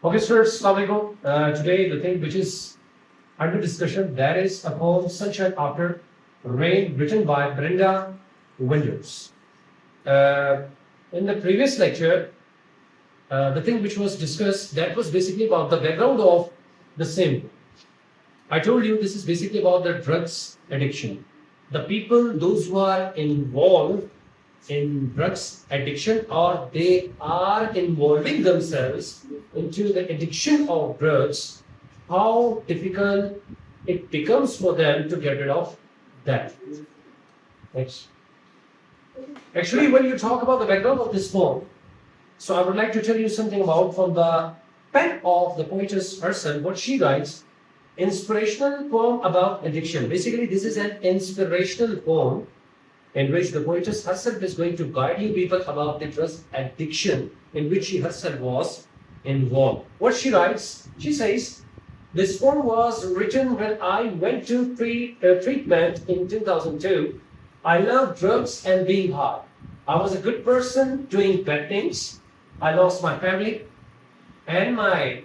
Okay, students, Assalamualaikum. Today, the thing which is under discussion, that is a poem Sunshine After Rain, written by Brenda Winders. Uh, in the previous lecture, the thing which was discussed, that was basically about the background of the same. I told you this is basically about the drugs addiction. The people, those who are involved in drugs addiction, or they are involving themselves into the addiction of drugs, how difficult it becomes for them to get rid of that. Next. Actually, when you talk about the background of this poem, so I would like to tell you something about from the pen of the poetess herself, what she writes. Inspirational poem about addiction. Basically, this is an inspirational poem in which the poetess herself is going to guide you people about the drug addiction in which she herself was involved. What she writes, she says, this poem was written when I went to treatment in 2002. I love drugs and being high. I was a good person doing bad things. I lost my family and my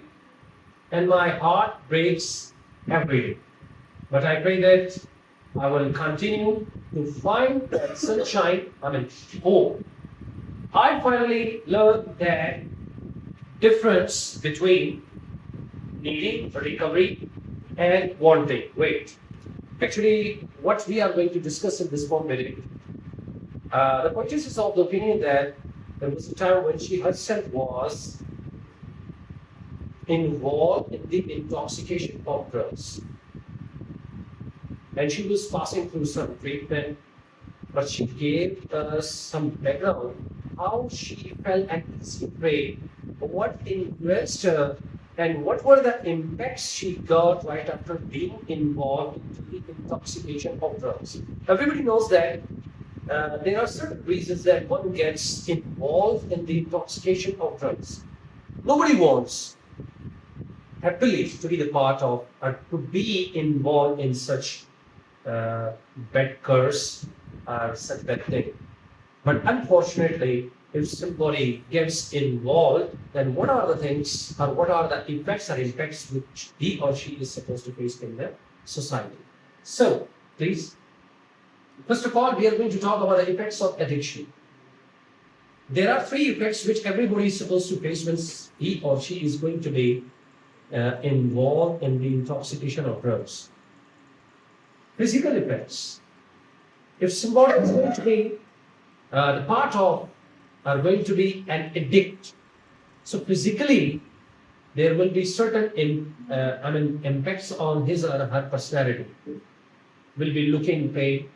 heart breaks every day. But I pray that I will continue to find that sunshine, hope. I finally learned that difference between needing recovery and wanting. Wait, actually, what we are going to discuss in this poem, the poetess is of the opinion that there was a time when she herself was involved in the intoxication of drugs. And she was passing through some treatment, but she gave us some background how she felt at this rate, what influenced her, and what were the impacts she got right after being involved in the intoxication of drugs. Everybody knows that there are certain reasons that one gets involved in the intoxication of drugs. Nobody wants happily to be the part of or to be involved in such bad curse or such bad thing. But unfortunately, if somebody gets involved, then what are the things or what are the effects or impacts which he or she is supposed to face in the society? So, please, first of all, we are going to talk about the effects of addiction. There are three effects which everybody is supposed to face when he or she is going to be involved in the intoxication of drugs. Physical effects. If somebody is going to be the part of are going to be an addict, so physically there will be certain impacts on his or her personality. Will be looking pain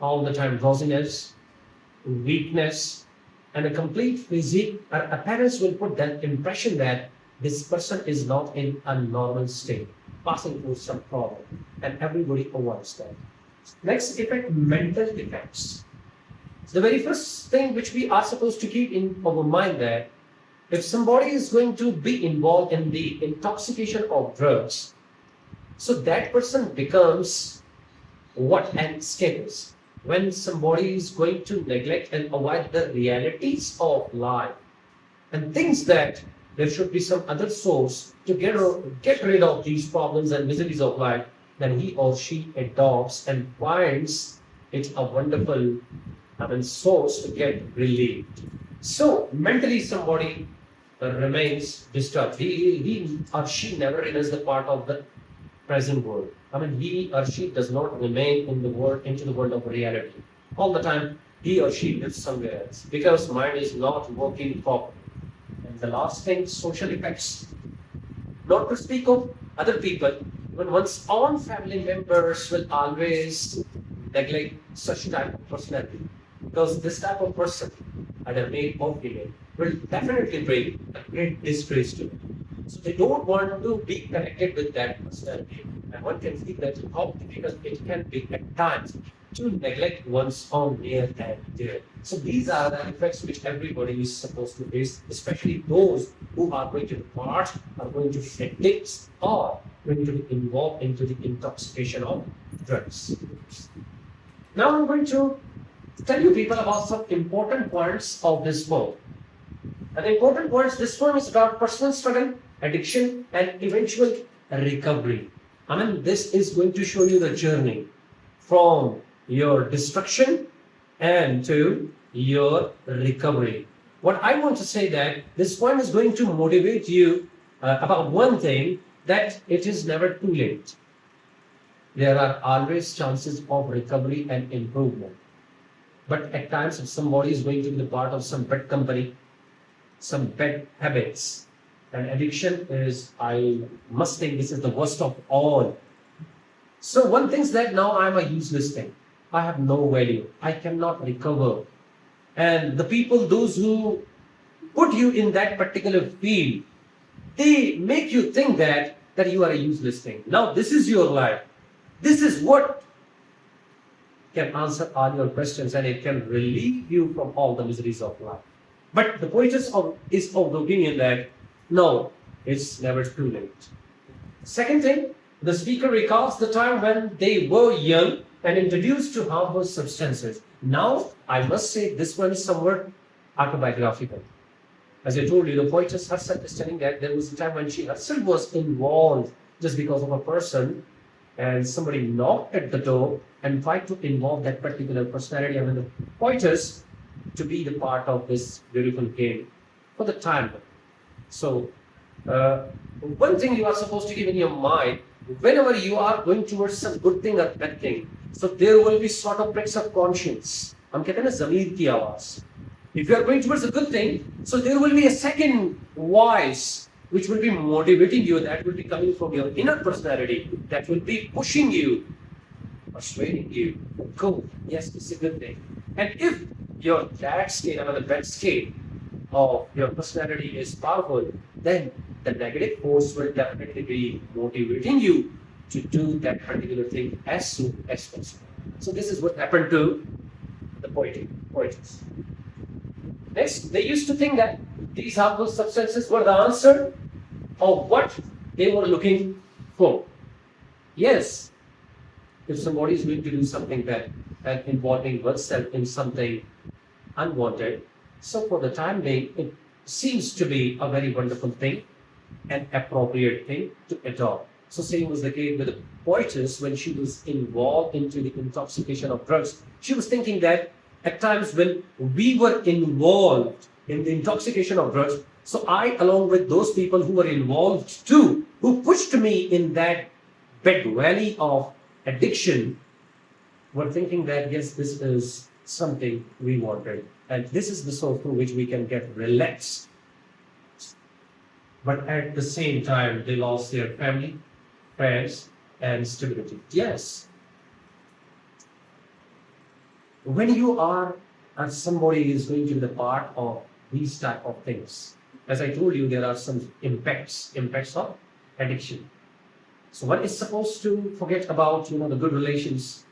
all the time, drowsiness, weakness, and a complete physique or appearance will put that impression that this person is not in a normal state, passing through some problem, and everybody avoids that. Next effect, mental effects. The very first thing which we are supposed to keep in our mind that if somebody is going to be involved in the intoxication of drugs, so that person becomes what? An escapist. When somebody is going to neglect and avoid the realities of life and thinks that there should be some other source to get rid of these problems and miseries of life, then he or she adopts and finds it a wonderful source to get relieved. So mentally somebody remains disturbed. He or she never remains the part of the present world. He or she does not remain in the world, into the world of reality. All the time, he or she lives somewhere else because mind is not working properly. And the last thing, social effects. Not to speak of other people, even one's own family members will always neglect such type of personality. Because this type of person, either male or female, will definitely bring a great disgrace to them. So they don't want to be connected with that personality. And one can see that how difficult it can be at times to neglect one's own near and dear. So these are the effects which everybody is supposed to face, especially those who are going to be part, are going to be addicts, or going to be involved into the intoxication of drugs. Now I'm going to tell you people about some important points of this book. And the important words, this one is about personal struggle, addiction, and eventual recovery. I mean, this is going to show you the journey from your destruction and to your recovery. What I want to say that this poem is going to motivate you about one thing, that it is never too late. There are always chances of recovery and improvement. But at times, if somebody is going to be the part of some bad company, some bad habits, and addiction is, I must think, this is the worst of all. So one thing is that now I'm a useless thing. I have no value. I cannot recover. And the people, those who put you in that particular field, they make you think that you are a useless thing. Now this is your life. This is what can answer all your questions, and it can relieve you from all the miseries of life. But the poetess is of the opinion that no, it's never too late. Second thing, the speaker recalls the time when they were young and introduced to harmful substances. Now, I must say this one is somewhat autobiographical. As I told you, the poetess herself is telling that there was a time when she herself was involved just because of a person, and somebody knocked at the door and tried to involve that particular personality, I mean the poetess, to be the part of this beautiful game for the time. So, one thing you are supposed to keep in your mind, whenever you are going towards some good thing or bad thing, so there will be sort of pricks of conscience. हम कहते हैं ना ज़मीर की आवाज़. If you are going towards a good thing, so there will be a second voice which will be motivating you, that will be coming from your inner personality, that will be pushing you, persuading you, go, yes, it's a good thing. And if your that state, another bad state of your personality is powerful, then the negative force will definitely be motivating you to do that particular thing as soon as possible. So this is what happened to the poetess. Next, they used to think that these harmful substances were the answer of what they were looking for. Yes, if somebody is going to do something bad and involving oneself in something unwanted, so for the time being, it seems to be a very wonderful thing, an appropriate thing to adopt. So same was the case with the poetess when she was involved into the intoxication of drugs. She was thinking that at times when we were involved in the intoxication of drugs, so I, along with those people who were involved too, who pushed me in that bad valley of addiction, were thinking that yes, this is something we wanted, and this is the source through which we can get relaxed. But at the same time, they lost their family, friends, and stability. Yes. When you are, and somebody is going to be the part of these type of things, as I told you, there are some impacts of addiction. So one is supposed to forget about, the good relations,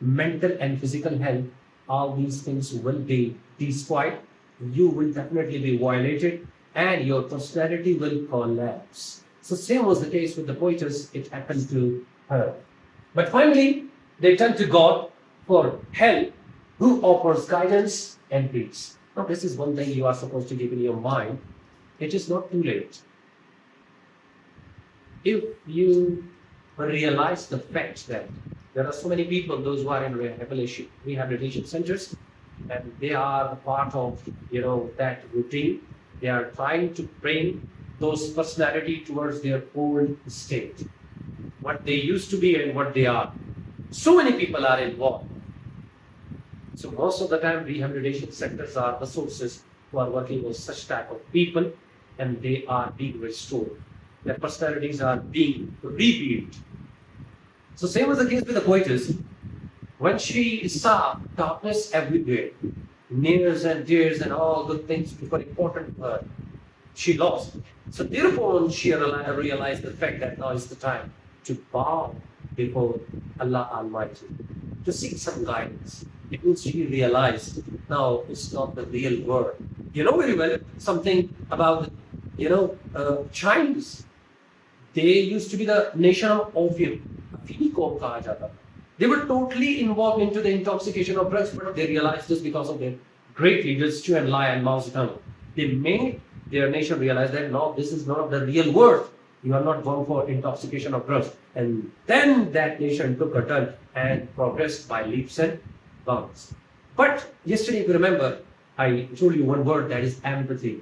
mental and physical health. All these things will be destroyed. You will definitely be violated, and your personality will collapse. So same was the case with the poetess. It happened to her. But finally, they turned to God for help, who offers guidance and peace. Now, this is one thing you are supposed to keep in your mind. It is not too late. If you realize the fact that there are so many people, those who are in rehabilitation centers, and they are a part of, that routine. They are trying to bring those personality towards their old state, what they used to be and what they are. So many people are involved. So most of the time, rehabilitation centers are the sources who are working with such type of people, and they are being restored. Their personalities are being rebuilt. So same was the case with the poetess. When she saw darkness everywhere, nears and dears and all good things which were important to her, she lost. So thereupon she realized the fact that now is the time to bow before Allah Almighty, to seek some guidance. It means she realized now it's not the real world. You know very well something about, Chinese. They used to be the nation of opium. They were totally involved into the intoxication of drugs, but they realized this because of their great leaders, Chu Enlai and Mao Zedong. They made their nation realize that no, this is not the real world. You are not going for intoxication of drugs. And then that nation took a turn and progressed by leaps and bounds. But yesterday, if you remember, I told you one word, that is empathy.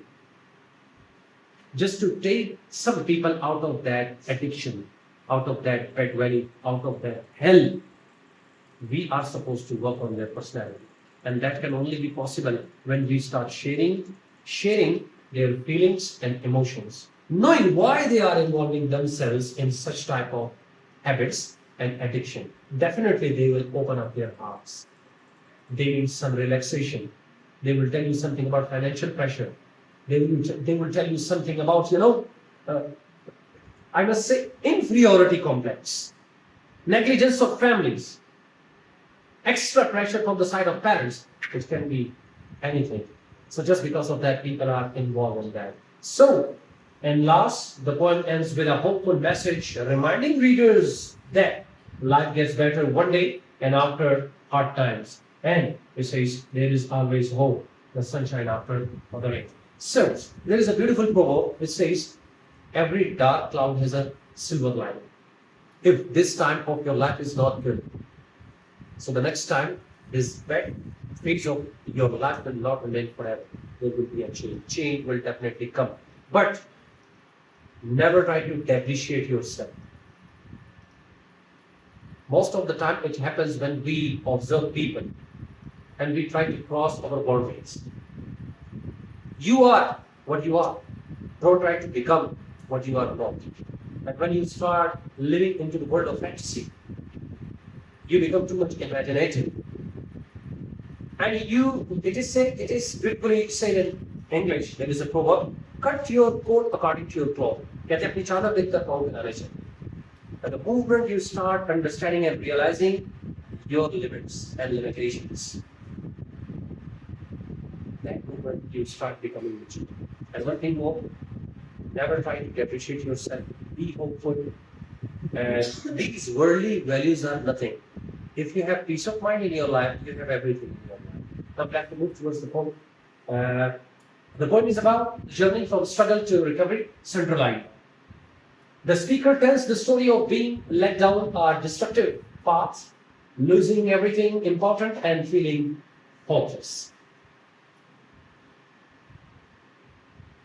Just to take some people out of that addiction, out of that bad valley, out of that hell, we are supposed to work on their personality. And that can only be possible when we start sharing their feelings and emotions, knowing why they are involving themselves in such type of habits and addiction. Definitely they will open up their hearts. They need some relaxation. They will tell you something about financial pressure. They will tell you something about, I must say, inferiority complex, negligence of families, extra pressure from the side of parents, which can be anything. So just because of that, people are involved in that. So, and last, the poem ends with a hopeful message reminding readers that life gets better one day and after hard times. And it says, there is always hope, the sunshine after the rain. So, there is a beautiful proverb which says, every dark cloud has a silver lining. If this time of your life is not good, so the next time this bad phase of your life will not remain forever. There will be a change. Change will definitely come. But never try to depreciate yourself. Most of the time it happens when we observe people and we try to cross our boundaries. You are what you are. Don't try to become what you are not. And when you start living into the world of fantasy, you become too much imaginative. And it is beautifully said in English, there is a proverb, cut your coat according to your cloth. कहते हैं अपनी चादर देखकर पाँव बनाने चाहिए. And the moment you start understanding and realizing your limits and limitations, that moment you start becoming mature. And one thing more, never try to depreciate yourself. Be hopeful. And these worldly values are nothing. If you have peace of mind in your life, you have everything in your life. Now, back to move towards the poem. The poem is about journey from struggle to recovery, centralized. The speaker tells the story of being let down our destructive paths, losing everything important and feeling hopeless.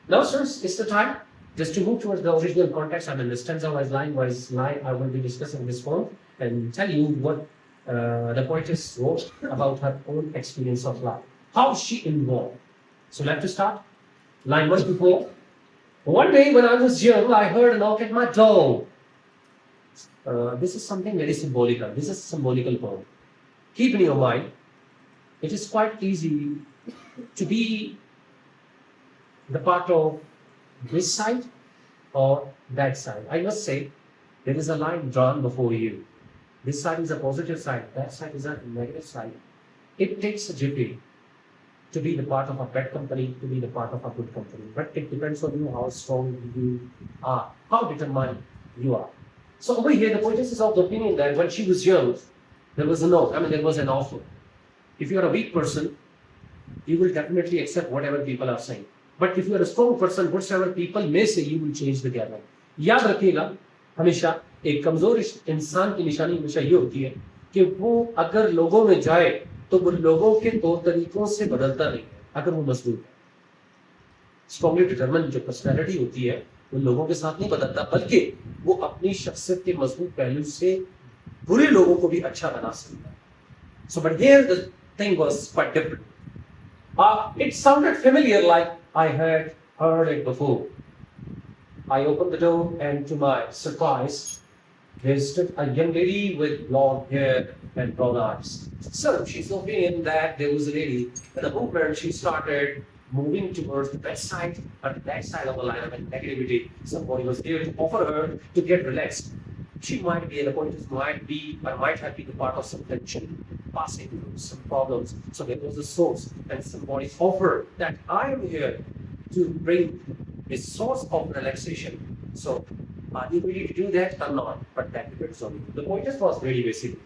Now, sirs, it's the time just to move towards the original context. I mean, the stanza-wise, line-wise line, I will be discussing this poem and tell you what the poetess wrote about her own experience of life. How she involved. So let's to start. Line 1 to 4. One day when I was young, I heard a knock at my door. This is something very symbolical. This is a symbolical poem. Keep in your mind, it is quite easy to be the part of this side or that side. I must say, there is a line drawn before you. This side is a positive side, that side is a negative side. It takes a duty to be the part of a bad company, to be the part of a good company. But it depends on you how strong you are, how determined you are. So over here, the poetess is of the opinion that when she was young, there was there was an offer. If you are a weak person, you will definitely accept whatever people are saying. But if you are a strong person, whatever people may say, you will change the gathering. याद रखिएगा हमेशा एक कमजोर इंसान की निशानी हमेशा ये होती है कि वो अगर लोगों में जाए तो वो लोगों के तौर तरीकों से बदलता नहीं है अगर वो मजबूत है. स्ट्रॉन्गली डिटरमिन्ड जो पर्सनैलिटी होती है वो लोगों के साथ नहीं बदलता बल्कि वो अपनी शख्सियत के मजबूत पहलू से बुरे लोगों को भी अच्छा बना सकता है. So but here the thing was quite different. It sounded familiar, like I had heard it before. I opened the door and to my surprise, there stood a young lady with blonde hair and brown eyes. So she's opinion that there was a lady, and the moment she started moving towards the best side, or the back side of the line of negativity, somebody was there to offer her to get relaxed. She might be, an acquaintance might be, or might have been a part of some tension, passing through some problems. So there was a source, and somebody offered that I am here to bring a source of relaxation. So are you ready to do that or not? But that depends on you. The poetess was very basic.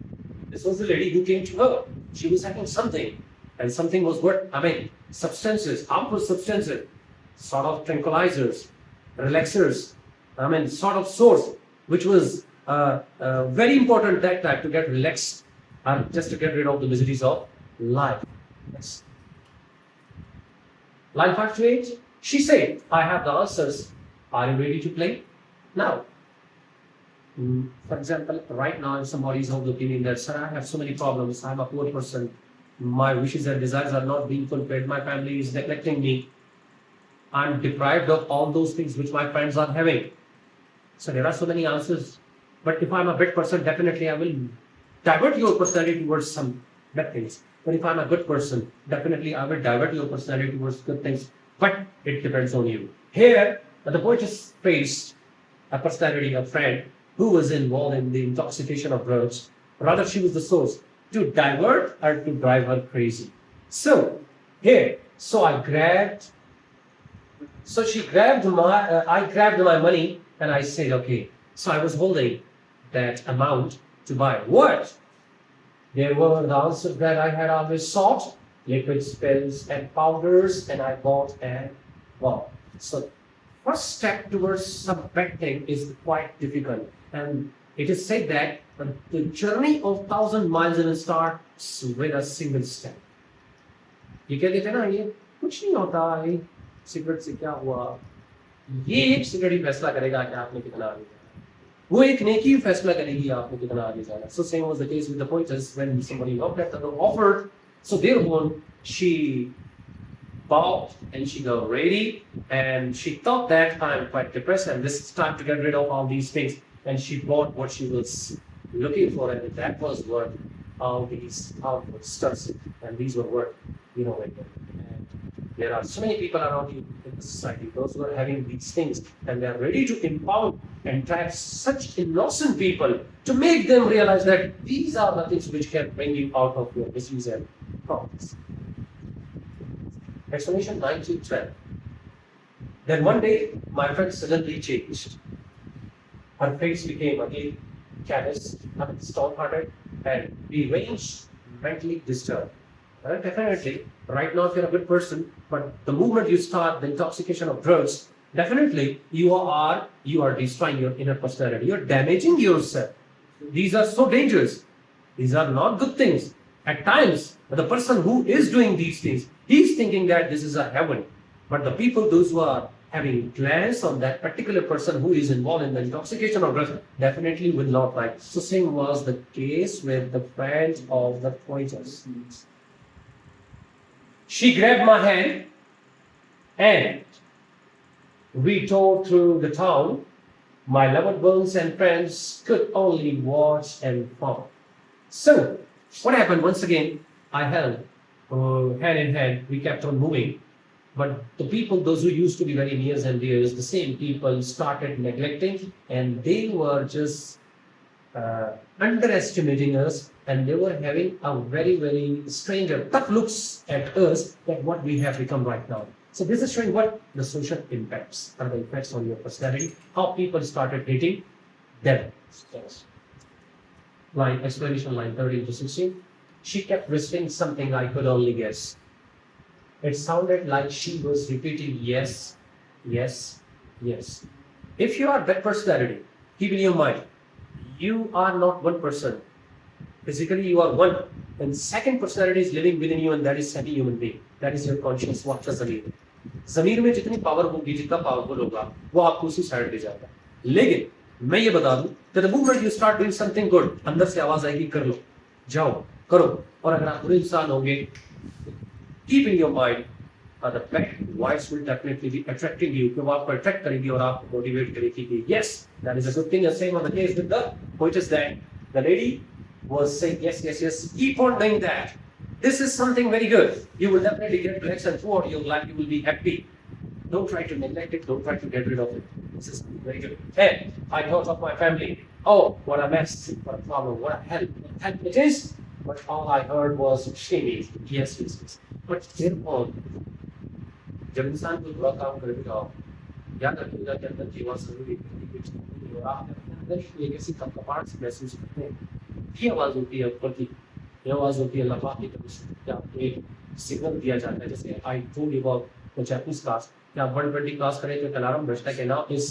This was the lady who came to her. She was having something, and something was what? Substances, harmful substances. sort of tranquilizers, relaxers, I mean, sort of source, which was very important that time to get relaxed and just to get rid of the miseries of life. Yes. Line 5 to 8, she said, I have the answers. Are you ready to play? Now, for example, right now, if somebody is of the opinion that, sir, I have so many problems, I'm a poor person, my wishes and desires are not being fulfilled, my family is neglecting me, I'm deprived of all those things which my friends are having. So there are so many answers. But if I'm a bad person, definitely I will divert your personality towards some bad things. But if I'm a good person, definitely I will divert your personality towards good things. But it depends on you. Here, the poetess faced a personality, a friend, who was involved in the intoxication of drugs. Rather, she was the source to divert or to drive her crazy. So, here, I grabbed my money and I said, okay. So I was holding that amount to buy what? There were the answers that I had always sought, liquid pills and powders, and I bought and wow. So first step towards some bad thing is quite difficult. And it is said that the journey of 1,000 miles in starts with a single step. ये क्या कहते हैं ना, ये कुछ नहीं होता, ये सिगरेट से क्या हुआ, ये एक सिगरेट ही फैसला करेगा कि आपने कितना आगे जाना, वो एक नेकी फैसला करेगी आपने कितना आगे जाना. So same was the case with the poetess when somebody knocked at the door, offered. So thereupon she bought and she got ready and she thought that I'm quite depressed and this is time to get rid of all these things, and she bought what she was looking for, and that was worth all these outward stuffs, and these were worth, and there are so many people around you in the society, those who are having these things, and they are ready to empower and trap such innocent people to make them realize that these are the things which can bring you out of your miseries and problems. Explanation 9 to 12. Then one day, my friend suddenly changed. Her face became again callous, stone-hearted, and deranged, mentally disturbed. Well, definitely, right now, if you're a good person, but the moment you start the intoxication of drugs, definitely you are destroying your inner personality. You're damaging yourself. These are so dangerous. These are not good things. At times, the person who is doing these things, he's thinking that this is a heaven. But the people, those who are having glance on that particular person who is involved in the intoxication of drugs, definitely will not like. So same was the case with the friend of the poetess. She grabbed my hand and we tore through the town. My loved ones and friends could only watch and frown. So, what happened? Once again, I held hand in hand. We kept on moving. But the people, those who used to be very near and dear, the same people started neglecting, and they were just underestimating us, and they were having a very, very strange, tough looks at us at what we have become right now. So this is showing what the social impacts are, the effects on your personality, how people started hating them. Explanation line 13 to 16. She kept whispering something I could only guess. It sounded like she was repeating yes, yes, yes. If you are that personality, keep in your mind, you are not one person. Physically, you are one. And second personality is living within you, and that is second human being. That is your conscious. What does zamir? Zamir में जितनी power होगी, जितना powerful होगा, वो आपको उसी side ले जाएगा. लेकिन मैं ये बता दूं, that the moment you start doing something good, अंदर से आवाज आएगी, कर लो, जाओ, करो. और अगर आप बुरे इंसान होंगे, keep in your mind, the back voice will definitely be attracting you. कि वो आपको attract करेगी और आपको motivate करेगी कि yes, that is a good thing. And same on the case with the poetess that the lady was saying yes, yes, yes. Keep on doing that. This is something very good. You will definitely get relaxed, and throughout your life you will be happy. Don't try to neglect it. Don't try to get rid of it. This is very good. And I thought of my family. Oh, what a mess! What a problem! What a hell! What hell it is! But all I heard was shaming. Yes, yes, yes. But thereupon, जब इंसान कोई बुरा काम करेगा, याद रखिएगा कि अंदर जीवन जरूरी है और आप अंदर एक ऐसी कपकपाहट से महसूस करते हैं. ये आवाज होती है ऊपर की, ये आवाज होती है अल्लाह पाक की तरफ से, कि आपको एक सिग्नल दिया जाता है. जैसे I told you about the Japanese cast, कि आप 120 क्रॉस करें तो एक अलार्म बजता है कि now is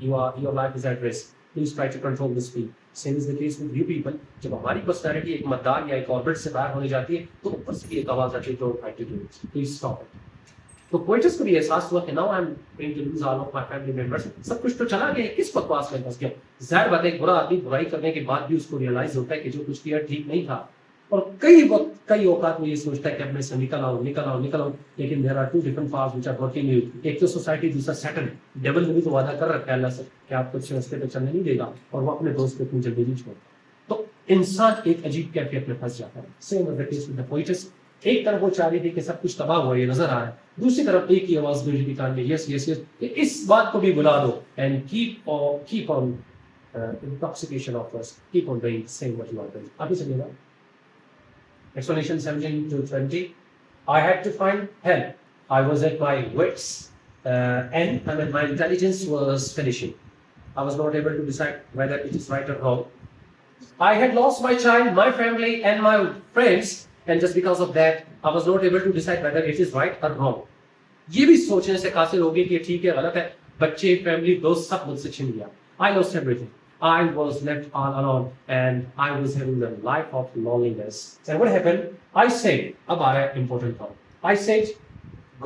your life is at risk. Please try to control the speed. Same is the case with you people. जब हमारी पर्सनैलिटी एक मतदार या एक ऑर्बिट से बाहर होने जाती है तो ऊपर से भी एक आवाज आती है, don't try to do it, please stop it. तो पोइटस को भी एहसास हुआ कि now I am going to lose all of my family members, सब कुछ तो चला गया, किस बकवास में फंस गया। जाहिर बात है एक बुरा आदमी बुराई करने के बाद भी उसको रियलाइज होता है कि जो कुछ किया ठीक नहीं था, और कई वक्त कई औकात में ये सोचता है कि अब मैं से निकल आऊं, लेकिन there are two different powers which are working you. एक तो सोसाइटी, दूसरा सैटर्न। डेविल ने भी तो वादा कर रखा है अल्लाह से कि आप कुछ रास्ते पे चलने नहीं देगा, और वो अपने दोस्त को इतनी जल्दी नहीं छोड़ता। तो इंसान एक अजीब कैफियत में फंस जाता है। Same is the case with the poets. एक तरफ वो चाह रही थी कि सब कुछ तबाह हुआ, ये नजर आ रहा है, दूसरी तरफ एक ही आवाज गूंज रही कान में, यस यस यस, इस बात को भी बुला दो, and keep on intoxication of us, keep on doing saying what you are doing. अभी चलिएगा explanation 17 to 20. I had to find help. I was at my wits end. I mean, my intelligence was finishing. I was not able to decide whether it is right or wrong. I had lost my child, my family, and my friends, and just because of that, I was not able to decide whether it is right or wrong. ये भी सोचने से कासिर हो गई कि ठीक है गलत है, बच्चे, फैमिली, दोस्त सब मुझसे छिन गया। I lost everything. I was left all alone, and I was having the life of loneliness. And what happened? I said, अब आ रहा है important part. I said,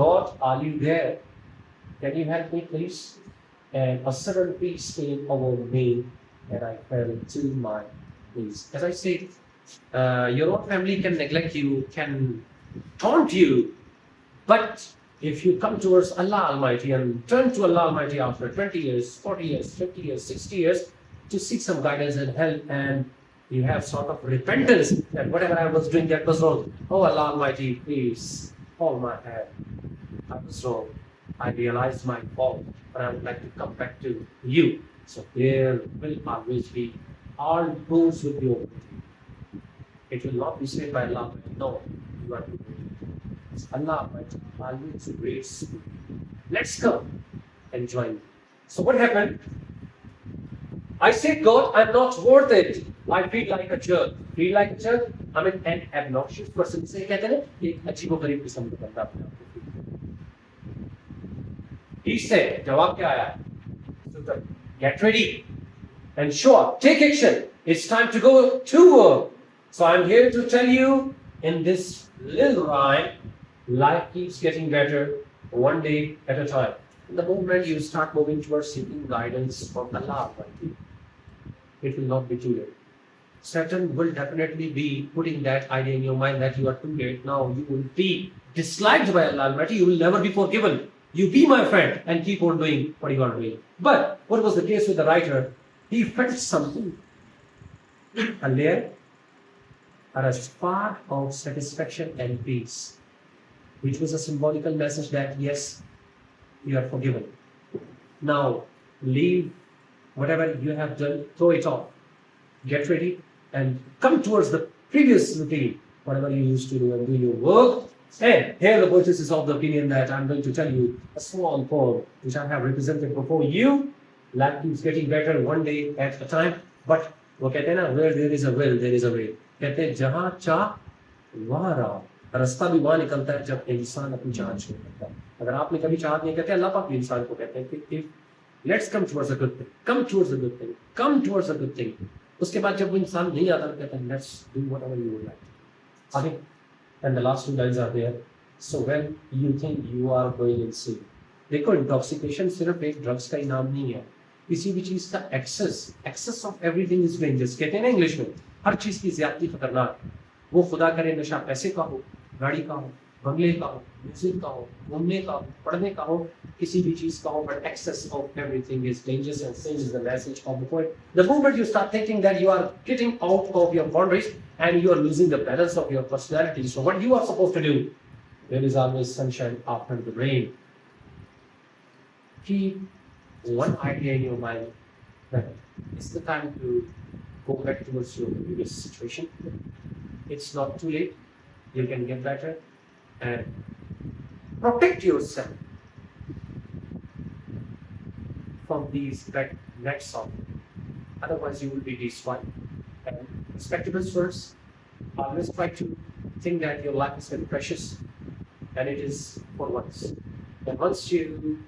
God, are you there? Can you help me, please? And a sudden peace came over me, and I fell to my knees. As I said, your own family can neglect you, can taunt you, but if you come towards Allah Almighty and turn to Allah Almighty after 20 years, 40 years, 50 years, 60 years, to seek some guidance and help, and you have sort of repentance that whatever I was doing that was wrong. Oh Allah Almighty, please hold my hand. I was wrong. I realized my fault, but I would like to come back to you. So there will always be, all doors will be open. It will not be said by Allah, no, you are doing it. Allah Almighty, always grace. Let's come and join me. So what happened? I said, God, I'm not worth it. I feel like a jerk. Feel like a jerk? I mean, an obnoxious person. से कहते हैं एक अजीबोगरीब किस्म का बंदा अपने आप को। He said, जवाब क्या आया? So get ready and show up. Take action. It's time to go to work. So I'm here to tell you in this little rhyme, life keeps getting better one day at a time. The moment you start moving towards seeking guidance from Allah Almighty, it will not be too late. Satan will definitely be putting that idea in your mind that you are too late now. You will be disliked by Allah Almighty. You will never be forgiven. You be my friend and keep on doing what you are doing. But what was the case with the writer? He felt something, a layer or a spark of satisfaction and peace, which was a symbolical message that yes, you are forgiven. Now leave whatever you have done, throw it off. Get ready and come towards the previous routine, whatever you used to do, and do your work. And here the poetess is of the opinion that I'm going to tell you a small poem which I have represented before you. Life keeps getting better one day at a time. But वो कहते हैं ना, where there is a will, there is a way. कहते हैं जहाँ चाह वहाँ राह, रास्ता भी वहाँ निकलता है जब इंसान अपनी चाह शुरू करता है। अगर आपने कभी चाहत नहीं, कहते अल्लाह पाक भी इंसान को कहते हैं कि let's come towards a good thing, come towards a good thing, come towards a good thing. उसके बाद जब वो इंसान नहीं आता, कहते हैं let's do whatever you would like. आगे, and the last two lines are there. So when you think you are going insane, देखो intoxication सिर्फ एक ड्रग्स का ही नाम नहीं है, किसी भी चीज का excess of everything is dangerous. कहते हैं ना इंग्लिश में, हर चीज की ज्यादती खतरनाक है। वो खुदा करे नशा पैसे का हो, गाड़ी का हो, बंगले का हो, म्यूजिक का हो, घूमने का हो, पढ़ने का हो, किसी भी चीज का हो, but excess of everything is dangerous, and same is the message of the poet. The moment you start thinking that you are getting out of your boundaries and you are losing the balance of your personality, so what you are supposed to do? There is always sunshine after the rain. Keep one idea in your mind that it's the time to go back towards your previous situation. It's not too late. You can get better. And protect yourself from these bad nets of, otherwise you will be destroyed. And respectables first, always try to think that your life is very precious and it is for once. And once you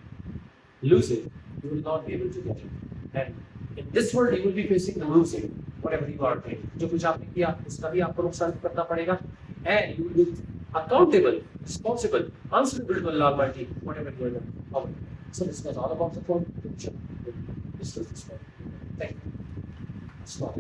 lose it, you will not be able to get it. And in this world, you will be facing the losing, whatever you are doing. जो कुछ आपने किया, उसका भी आपको नुकसान करना पड़ेगा. And you will be accountable, responsible, answerable to Allah Almighty, whatever you are doing. So this was all about the phone. This was this one. Thank you. Stop.